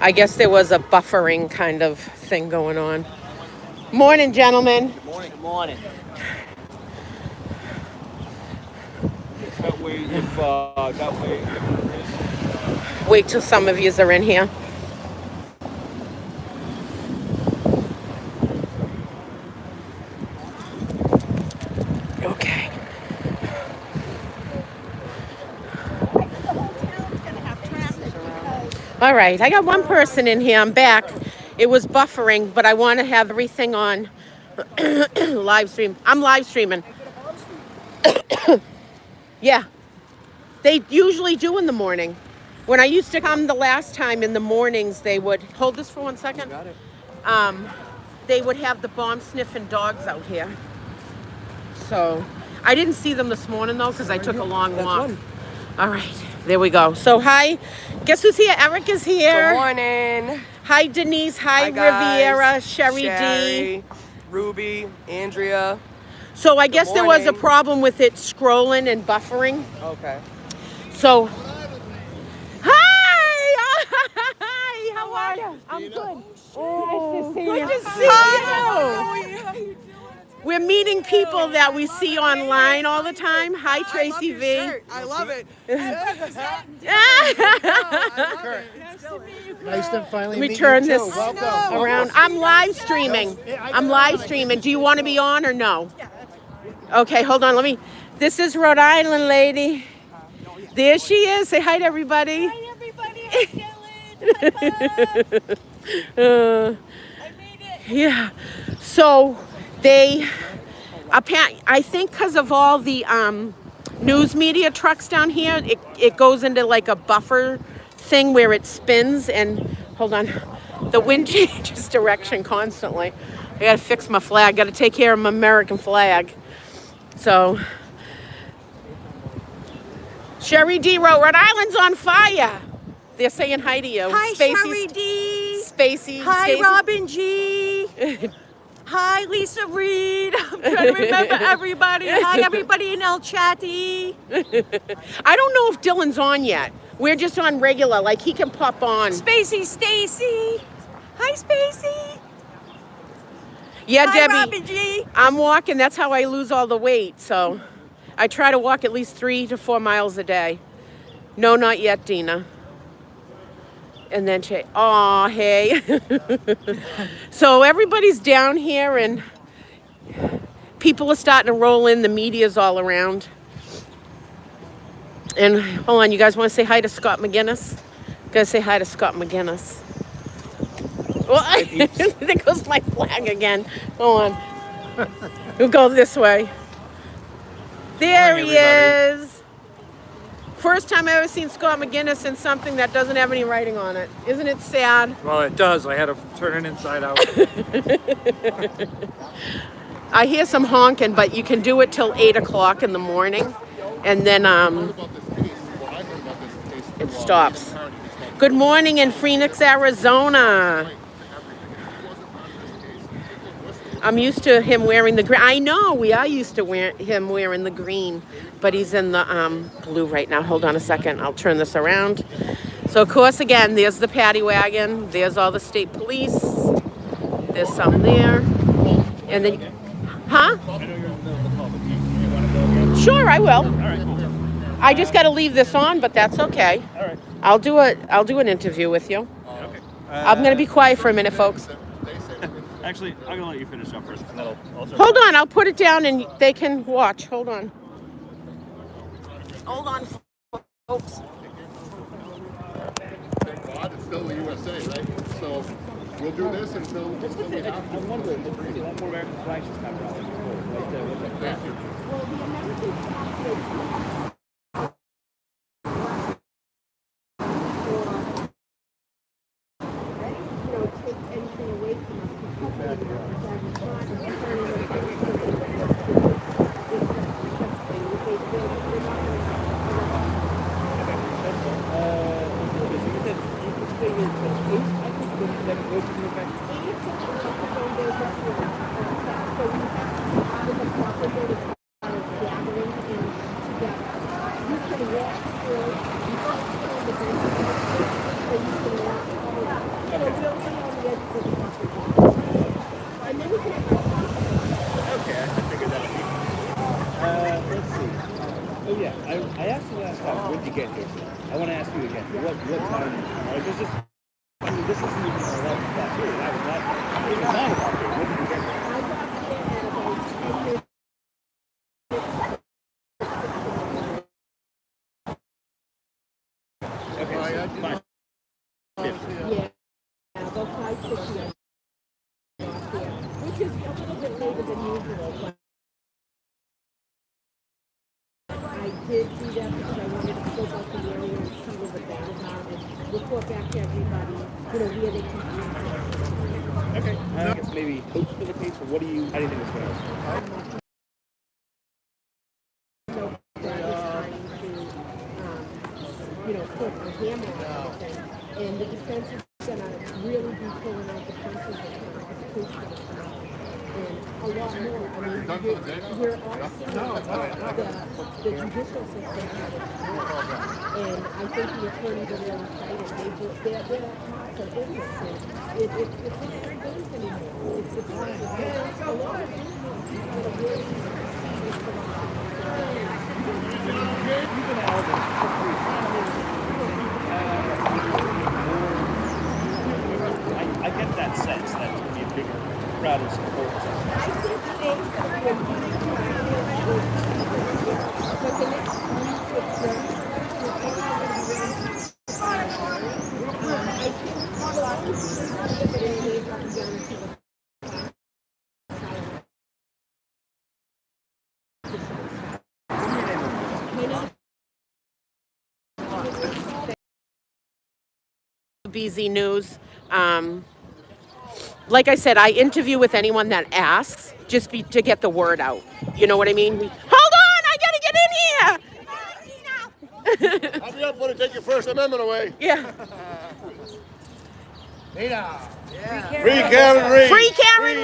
I guess there was a buffering kind of thing going on. Morning, gentlemen. Good morning. Good morning. That way, Wait till some of yous are in here. Okay. All right, I got one person in here. I'm back. It was buffering, but I want to have everything on live stream. I'm live streaming. Yeah, they usually do in the morning. When I used to come the last time in the mornings, they would hold this for 1 second. got it. They would have the bomb sniffing dogs out here. So I didn't see them this morning though because I took a long walk. All right, there we go. So hi, guess who's here? Eric is here. Good morning. Hi Denise. Hi, guys. Riviera. Sherry D. Ruby, Andrea. So I guess there was a morning. problem with it scrolling and buffering. Okay. So hi, hi. How are you? I'm good. Oh, nice to see you. We're meeting people that we see online all the time. Hi, Tracy V. I love it. Nice to finally Let me meet turn you this too. Welcome. around. I'm live streaming. I'm live streaming. Do you want to be on or no? Okay, hold on. This is Rhode Island lady. There she is. Say hi to everybody. Hi, everybody. I'm Dylan. I made it. Yeah. So they, I think because of all the news media trucks down here, it goes into like a buffer thing where it spins and, hold on, the wind changes direction constantly. I gotta fix my flag, gotta take care of my American flag. So, Sherry D. Rhode Island's on fire. They're saying hi to you. Hi, Spacey, Sherry D. Spacey. Hi, Stacey. Robin G. Hi, Lisa Reed. I'm trying to remember everybody. Hi, everybody in El Chatty. I don't know if Dylan's on yet. We're just on regular, like he can pop on. Spacey Stacy. Hi, Spacey. Yeah, Hi, Debbie. Robin G. I'm walking. That's how I lose all the weight. So I try to walk at least 3 to 4 miles a day. No, not yet, Dina. And then she, aw, hey. So everybody's down here and people are starting to roll in. The media's all around. And hold on, you guys want to say hi to Scott McGinnis? Gotta say hi to Scott McGinnis. Well, there goes my flag again. Hold on. We'll go this way. There he is. First time I ever seen Scott McGinnis in something that doesn't have any writing on it. Isn't it sad? Well, it does. I had to turn it inside out. I hear some honking, but you can do it till 8 o'clock in the morning. And then it stops. Good morning in Phoenix, Arizona. I'm used to him wearing the green. I know, we are used to him wearing the green, but he's in the blue right now. Hold on a second. I'll turn this around. So, of course, again, there's the paddy wagon. There's all the state police. There's some there. And then, huh? Sure, I will. All right, cool. I just got to leave this on, but that's okay. All right. I'll do an interview with you. Okay. I'm going to be quiet for a minute, folks. Actually, I'm gonna let you finish up first, and then I'll Hold on, I'll put it down and they can watch. Hold on. Hold on, folks. It's still the USA, right? So we'll do this until we have to. I'm wondering if you want more American flags just come around. Thank you. you again. What time? Like, this is, I mean, this isn't even our 11th class here. That was not, it was 9 o'clock here. When did you get there? Okay, fine. Yeah, about 5:50. Which is a little bit later than usual, but I did do that because I wanted to scope out the area and see where the battles are and report back to everybody, where they can be. Okay. I guess maybe hopes for the case, or what do you, how do you think it's going to go? Put a hammer on everything, and the defense is going to really be pulling out the punches and a lot more. I mean, we're all seeing the judicial system at its worst, and I think the attorneys are really fighting. They're for business, and it's not very good anymore. It's a lot of people are really I get that sense that it's going to be a bigger crowd of supporters. I think things that will be but the next week with the I think BZ News. Like I said, I interview with anyone that asks, just to get the word out. You know what I mean? Hold on, I gotta get in here. I'll be up when to take your First Amendment away. Yeah. Free Karen Reed. Free Karen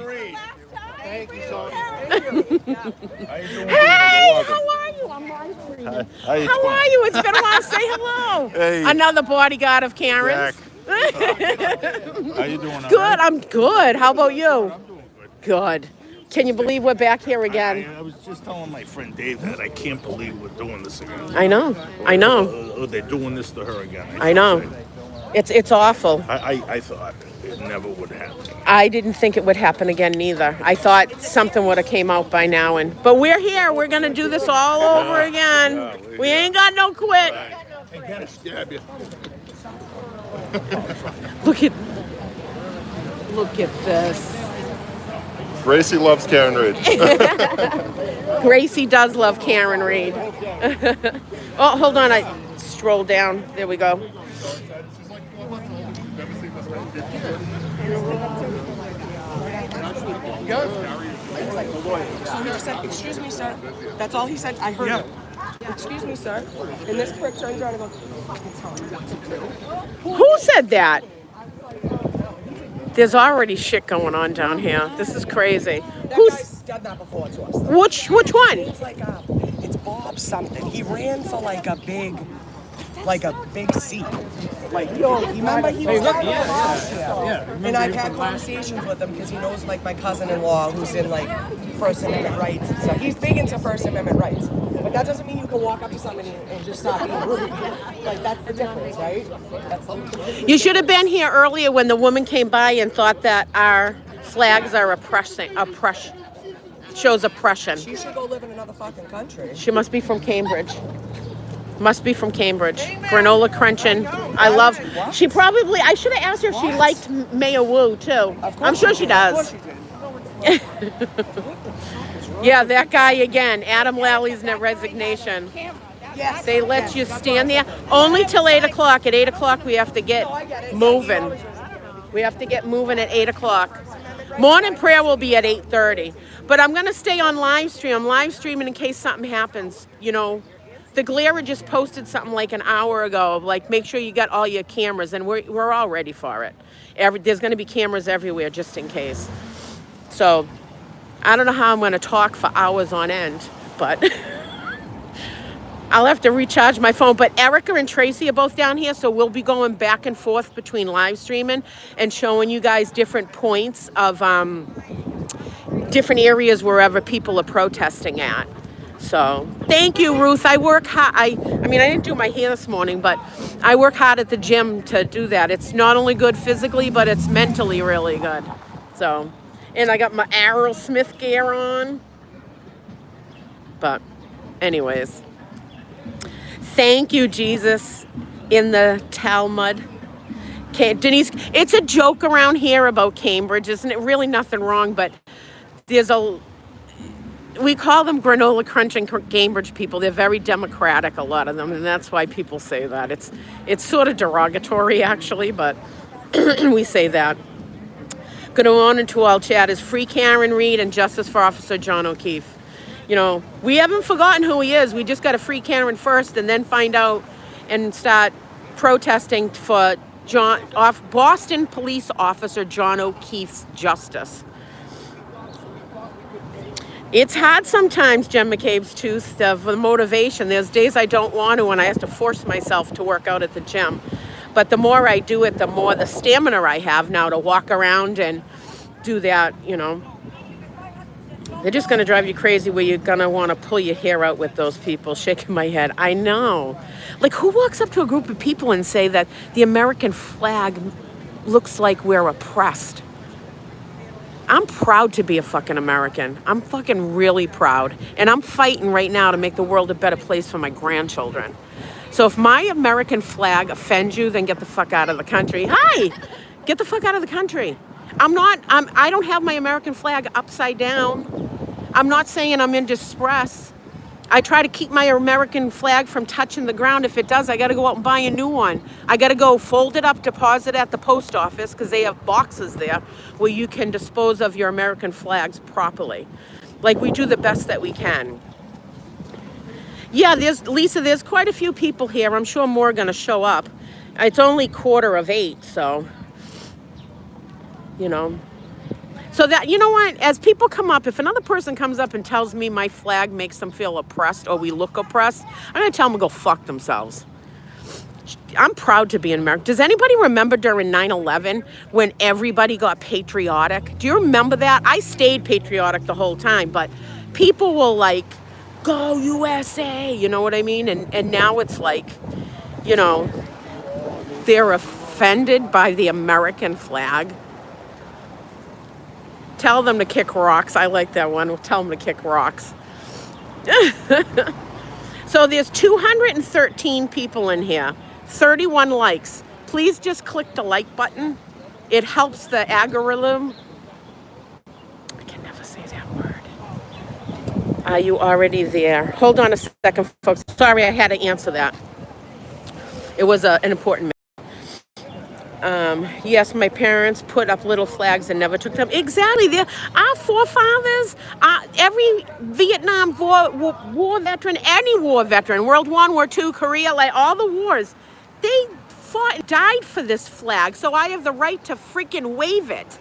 Reed. Thank you, son. Hey, how are you? I'm live streaming. How are you? It's been a while. Say hello. Hey. Another bodyguard of Karen's. How you doing? Good. I'm good. How about you? I'm doing Good. Can you believe we're back here good. again? I was just telling my friend Dave that I can't believe we're doing this again. I know. They're doing this to her again. I know. It's awful. I thought it never would happen. I didn't think it would happen again neither. I thought something would have came out by now, but we're here. We're gonna do this all over again. We ain't got no quit. Look at this. Gracie loves Karen Reed. Gracie does love Karen Reed. Oh, hold on. I strolled down. There we go. So he just said, "Excuse me, sir." That's all he said. I heard it. "Excuse me, sir." And this prick turns around and goes, "Fucking tell me what to do." Who said that? There's already shit going on down here. This is crazy. That guy's done that before to us. Which one? It's like it's Bob something. He ran for like a big seat. Like, yo, remember he was talking about last year. And I've had conversations with him because he knows like my cousin-in-law who's in like First Amendment rights and stuff. He's big into First Amendment rights. But that doesn't mean you can walk up to somebody and just stop being rude. Like, that's the difference, right? You should have been here earlier when the woman came by and thought that our flags are shows oppression. She should go live in another fucking country. She must be from Cambridge. Granola crunching. I love. She probably. I should have asked her if she liked Mayor Wu too. I'm sure she does. Yeah, that guy again. Adam Lally's resignation. Yes. They let you stand there only till 8 o'clock. At 8 o'clock, we have to get moving. We have to get moving at 8 o'clock. Morning prayer will be at 8:30. But I'm going to stay on live stream. I'm live streaming in case something happens. You know, the Glare just posted something like an hour ago. Like, make sure you got all your cameras, and we're all ready for it. There's going to be cameras everywhere just in case. So I don't know how I'm going to talk for hours on end, but I'll have to recharge my phone. But Erica and Tracy are both down here, so we'll be going back and forth between live streaming and showing you guys different points of different areas wherever people are protesting at. So thank you, Ruth. I work hard. I mean, I didn't do my hair this morning, but I work hard at the gym to do that. It's not only good physically, but it's mentally really good. So, and I got my Aerosmith gear on. But anyways, thank you, Jesus, in the Talmud. Okay, Denise, it's a joke around here about Cambridge, isn't it? Really nothing wrong, but we call them granola crunch and Cambridge people. They're very democratic, a lot of them, and that's why people say that. It's sort of derogatory, actually, but we say that. Going on into all chat is Free Karen Reed and Justice for Officer John O'Keefe. You know, we haven't forgotten who he is. We just got to free Karen first and then find out and start protesting for Boston police officer John O'Keefe's justice. It's hard sometimes, Jen McCabe's tooth, for the motivation. There's days I don't want to and I have to force myself to work out at the gym. But the more I do it, the more the stamina I have now to walk around and do that, you know. They're just going to drive you crazy where you're going to want to pull your hair out with those people, shaking my head. I know. Like, who walks up to a group of people and say that the American flag looks like we're oppressed? I'm proud to be a fucking American. I'm fucking really proud. And I'm fighting right now to make the world a better place for my grandchildren. So if my American flag offends you, then get the fuck out of the country. Hi! Get the fuck out of the country. I don't have my American flag upside down. I'm not saying I'm in distress. I try to keep my American flag from touching the ground. If it does, I got to go out and buy a new one. I got to go fold it up, deposit it at the post office, because they have boxes there where you can dispose of your American flags properly. Like, we do the best that we can. Yeah, Lisa, there's quite a few people here. I'm sure more are going to show up. It's only 7:45, so, you know. So that, you know what, as people come up, if another person comes up and tells me my flag makes them feel oppressed or we look oppressed, I'm going to tell them to go fuck themselves. I'm proud to be in America. Does anybody remember during 9/11 when everybody got patriotic? Do you remember that? I stayed patriotic the whole time, but people will like, go USA, you know what I mean? And now it's like, you know, they're offended by the American flag. Tell them to kick rocks. I like that one. We'll tell them to kick rocks. So there's 213 people in here, 31 likes. Please just click the like button. It helps the algorithm. I can never say that word. Are you already there? Hold on a second, folks. Sorry, I had to answer that. It was an important matter. Yes, my parents put up little flags and never took them. Exactly. Our forefathers, every Vietnam war veteran, any war veteran, World War I, War II, Korea, like all the wars, they fought and died for this flag. So I have the right to freaking wave it.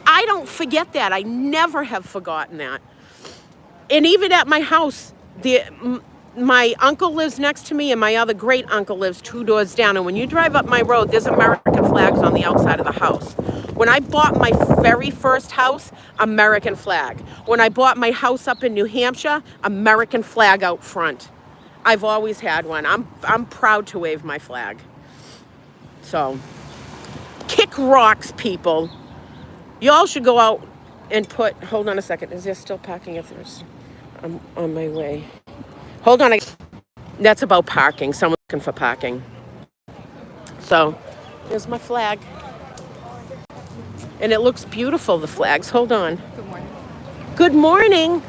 I don't forget that. I never have forgotten that. And even at my house, my uncle lives next to me and my other great uncle lives 2 doors down. And when you drive up my road, there's American flags on the outside of the house. When I bought my very first house, American flag. When I bought my house up in New Hampshire, American flag out front. I've always had one. I'm proud to wave my flag. So, kick rocks, people. Y'all should go out and hold on a second. Is there still parking at this? I'm on my way. Hold on. That's about parking. Someone's looking for parking. So, there's my flag. And it looks beautiful, the flags. Hold on. Good morning. Good morning.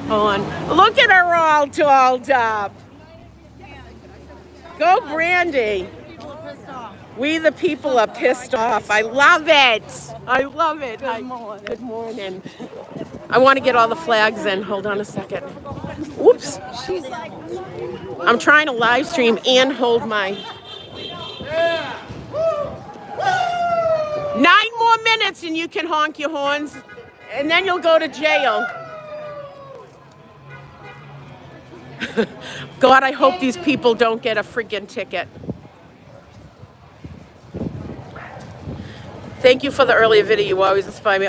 Hold on. Look at her all dolled up. Go, Brandy. We the people are pissed off. I love it. I love it. Good morning. I want to get all the flags in. Hold on a second. Whoops. I'm trying to live stream and hold my... 9 more minutes and you can honk your horns. And then you'll go to jail. God, I hope these people don't get a friggin' ticket. Thank you for the earlier video. You always inspire me.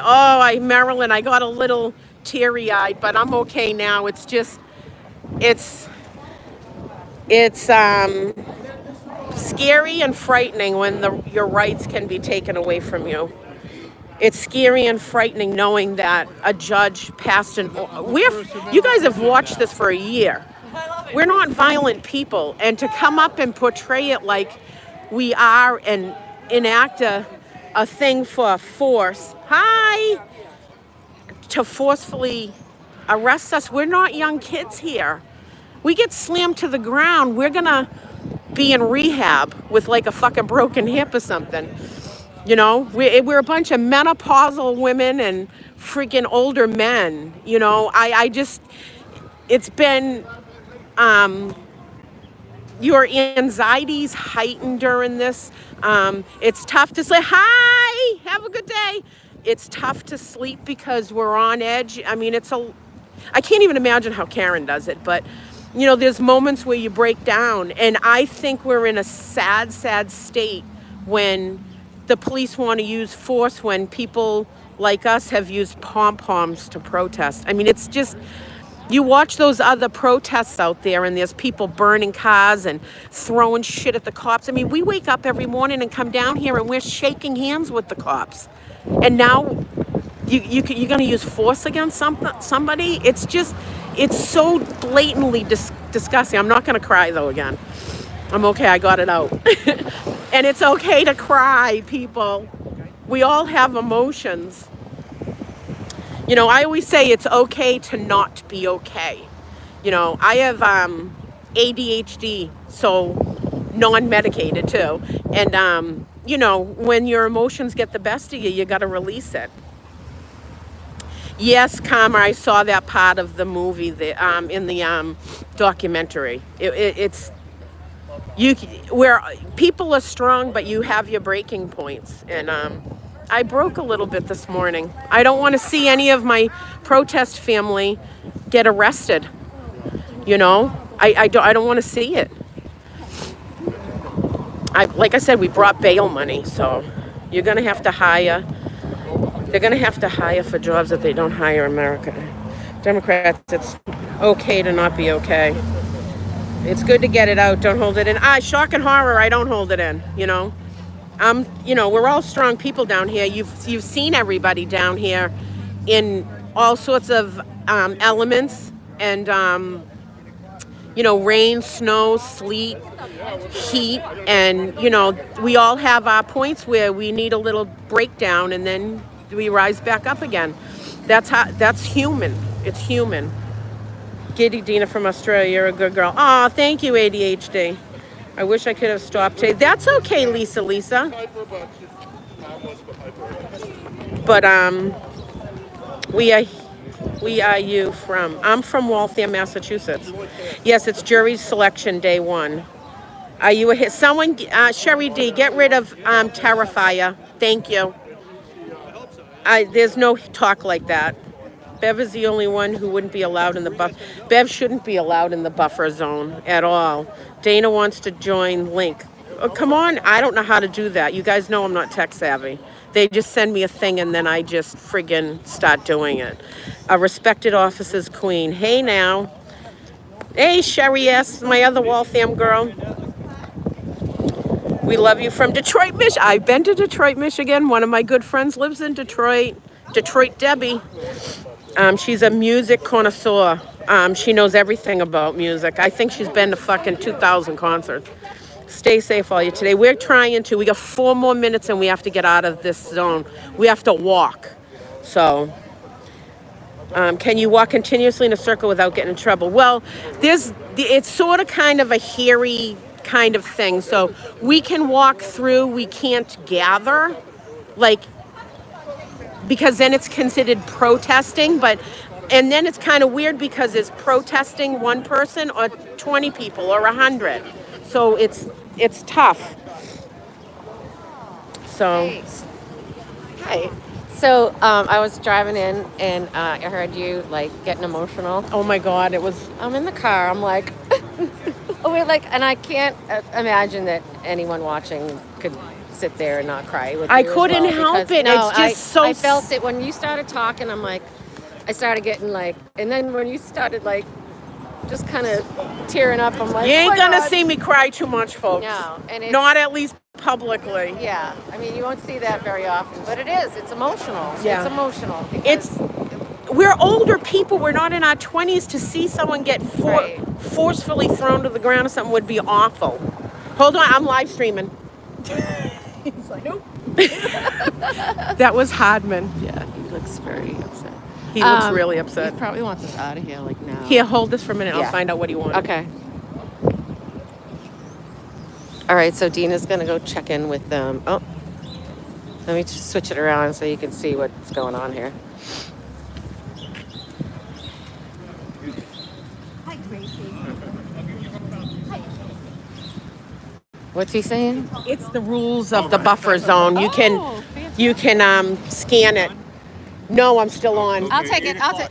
Marilyn, I got a little teary-eyed, but I'm okay now. It's just, it's scary and frightening when your rights can be taken away from you. It's scary and frightening knowing that a judge passed you guys have watched this for a year. We're not violent people, and to come up and portray it like we are and enact a thing for force, to forcefully arrest us. We're not young kids here. We get slammed to the ground, we're gonna be in rehab with like a fucking broken hip or something. You know, we're a bunch of menopausal women and freaking older men. You know, it's been, your anxiety's heightened during this. It's tough to say, hi, have a good day. It's tough to sleep because we're on edge. I mean, I can't even imagine how Karen does it, but you know, there's moments where you break down, and I think we're in a sad, sad state when the police want to use force when people like us have used pom-poms to protest. I mean, it's just, you watch those other protests out there and there's people burning cars and throwing shit at the cops. I mean, we wake up every morning and come down here and we're shaking hands with the cops. And now you're going to use force against somebody? It's just, it's so blatantly disgusting. I'm not going to cry though again. I'm okay, I got it out. And it's okay to cry, people. We all have emotions. You know, I always say it's okay to not be okay. You know, I have ADHD, so non-medicated too. And, you know, when your emotions get the best of you, you got to release it. Yes, Karma, I saw that part of the movie in the documentary. It's where people are strong, but you have your breaking points. And I broke a little bit this morning. I don't want to see any of my protest family get arrested. You know, I don't want to see it. Like I said, we brought bail money, so you're going to have to hire. They're going to have to hire for jobs that they don't hire in America. Democrats, it's okay to not be okay. It's good to get it out. Don't hold it in. Shock and horror, I don't hold it in, you know. You know, we're all strong people down here. You've seen everybody down here in all sorts of elements and, you know, rain, snow, sleet, heat. And, you know, we all have our points where we need a little breakdown and then we rise back up again. That's human. It's human. Giddy Dina from Australia, you're a good girl. Aw, thank you, ADHD. I wish I could have stopped today. That's okay, Lisa. But we are you from? I'm from Waltham, Massachusetts. Yes, it's jury selection day 1. Are you a hit? Someone, Sherry D, get rid of Terrifier. Thank you. There's no talk like that. Bev is the only one who wouldn't be allowed in the buffer. Bev shouldn't be allowed in the buffer zone at all. Dana wants to join Link. Oh, come on, I don't know how to do that. You guys know I'm not tech savvy. They just send me a thing and then I just friggin' start doing it. A respected officer's queen. Hey now. Hey Sherry S, my other Waltham girl. We love you from Detroit, Michigan. I've been to Detroit, Michigan. One of my good friends lives in Detroit. Detroit Debbie. She's a music connoisseur. She knows everything about music. I think she's been to fucking 2,000 concerts. Stay safe all you today. We're trying to. We got 4 more minutes and we have to get out of this zone. We have to walk. So, can you walk continuously in a circle without getting in trouble? Well, it's sort of kind of a hairy kind of thing. So we can walk through. We can't gather, like, because then it's considered protesting, and then it's kind of weird because it's protesting one person or 20 people or 100. So it's tough. So. Hi. So I was driving in and I heard you like getting emotional. Oh my God, I'm in the car. I'm like, and I can't imagine that anyone watching could sit there and not cry with I you as couldn't well, help because, it. It's just so I felt it when you started talking. I'm like, I started getting like, and then when you started like, just kind of tearing up, I'm like, You oh ain't my gonna God. see me cry too much, folks. No, and it's, Not at least publicly. yeah. I mean, you won't see that very often, but it is. It's emotional. Yeah. It's emotional. It's Because we're older people. We're not in our 20s. To see someone get Right. forcefully thrown to the ground or something would be awful. Hold on, I'm live streaming. He's like, nope. That was Hardman. yeah, he looks very upset. He looks really upset. He probably wants us out of here like now. Here, hold this for a minute. Yeah. I'll find out what he wants. Okay. All right, so Dina's gonna go check in with them. Oh, let me just switch it around so you can see what's going on here. Hi, Gracie. What's he saying? It's the rules of the buffer zone. You can scan it. No, I'm still on. I'll take it. I'll take.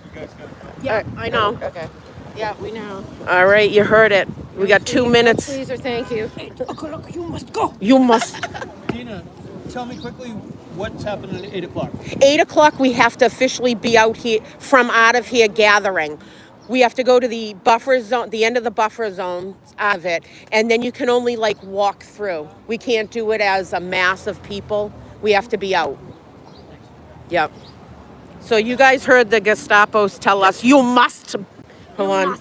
Yeah, I know. Okay. Yeah, we know. All right, you heard it. We got 2 minutes. Please or thank you. Look, you must go. You must. Tina, tell me quickly what's happening at 8 o'clock. 8 o'clock, we have to officially be out of here gathering. We have to go to the buffer zone, the end of the buffer zone of it, and then you can only like walk through. We can't do it as a mass of people. We have to be out. Yep. So you guys heard the Gestapos tell us, you must. Hold on.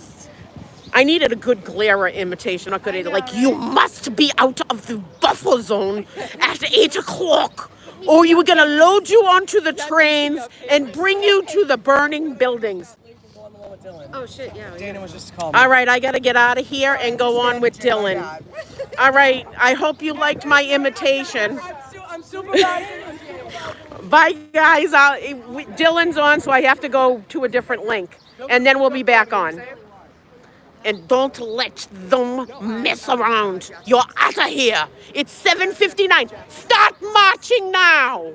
I needed a good glare imitation. Not good. Like, you must be out of the buffer zone at 8 o'clock, or you were going to load you onto the trains and bring you to the burning buildings. Oh shit! Yeah. Dana was just calling me. All right, I got to get out of here and go on with Dylan. All right, I hope you liked my imitation. I'm super bad. Bye, guys. Dylan's on, so I have to go to a different link, and then we'll be back on. And don't let them mess around. You're out of here. It's 7:59. Start marching now.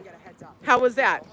How was that?